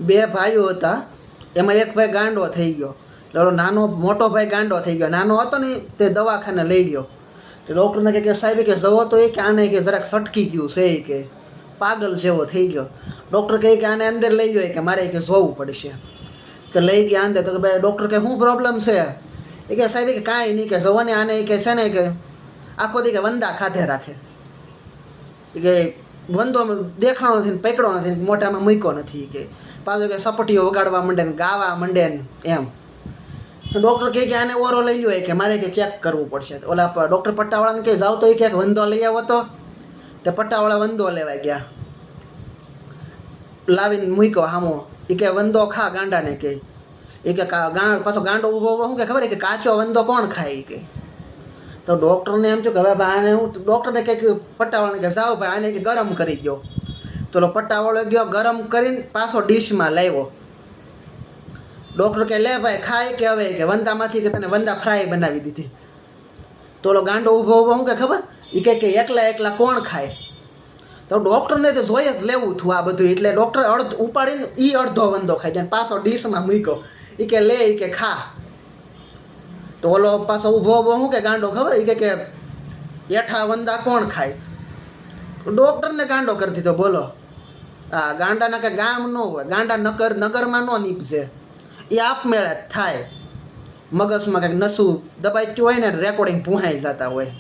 બે ભાઈઓ હતા, એમાં એક ભાઈ ગાંડો થઈ ગયો. એટલે નાનો મોટો ભાઈ ગાંડો થઈ ગયો. નાનો હતો ને તે દવાખાને લઈ ગયો. ડૉક્ટરને કહે કે સાહેબ કે જવો તો એ કે આને કે જરાક સટકી ગયું છે એ કે પાગલ જેવો થઈ ગયો. ડૉક્ટર કહે કે આને અંદર લઈ ગયો કે મારે કે જોવું પડશે. તો લઈ ગયા અંદર. તો કે ભાઈ ડૉક્ટર કે શું પ્રોબ્લેમ છે? એ કે સાહેબ કે કાંઈ નહીં કે જવાને આને કે છે ને કે આખો દી કે વંદા ખાધે રાખે. એ કે વંદો દેખાણો નથી ને પકડો નથી ને મોઢામાં મૂક્યો નથી કે પાછો કે સપટીઓ વગાડવા માંડે ને ગાવા માંડે ને એમ. ડૉક્ટર કહે કે આને ઓરો લઈ લ્યો કે મારે કે ચેક કરવું પડશે. ઓલા ડૉક્ટર પટ્ટાવાળાને કહે જાવ તો એ ક્યાંક વંદો લઈ આવો તો. તે પટ્ટાવાળા વંદો લેવા ગયા, લાવીને મૂક્યો હામો. એ કે વંદો ખા ગાંડાને કે. એ કે પાછો ગાંડો ઊભો શું કે ખબર કે કાચો વંદો કોણ ખાય એ કે. તો ડૉક્ટરને એમ થયું કે હવે ભાઈ આને હું ડૉક્ટરને કહે કે પટ્ટાવાળાને કે જાઓ ભાઈ આને કે ગરમ કરી દો. તો પટ્ટાવાળો ગયો ગરમ કરીને પાછો ડીશમાં લાવ્યો. ડૉક્ટર કે લે ભાઈ ખાય કે હવે કે વંદામાંથી કે તને વંદા ફ્રાય બનાવી દીધી. તો ઓલો ગાંડો ઊભો શું કે ખબર એ કે એકલા એકલા કોણ ખાય? તો ડૉક્ટરને તો જોઈએ જ લેવું થયું આ બધું. એટલે ડૉક્ટર ઉપાડીને એ અડધો વંદો ખાઈ જાય પાછો ડીશમાં મૂક્યો. એ કે લે એ કે ખા. તો ઓલો પાછો ઊભો શું કે ગાંડો ખબર એ કે એઠા વંદા કોણ ખાય? ડૉક્ટરને ગાંડો કરી દીધો. બોલો આ ગાંડાના કે ગામ ન હોય, ગાંડા નગરમાં ન નીપજે, એ આપમેળે જ થાય. મગજમાં કંઈક નસું દબાઈ ગયું હોય ને રેકોર્ડિંગ પૂહાઈ જતા હોય.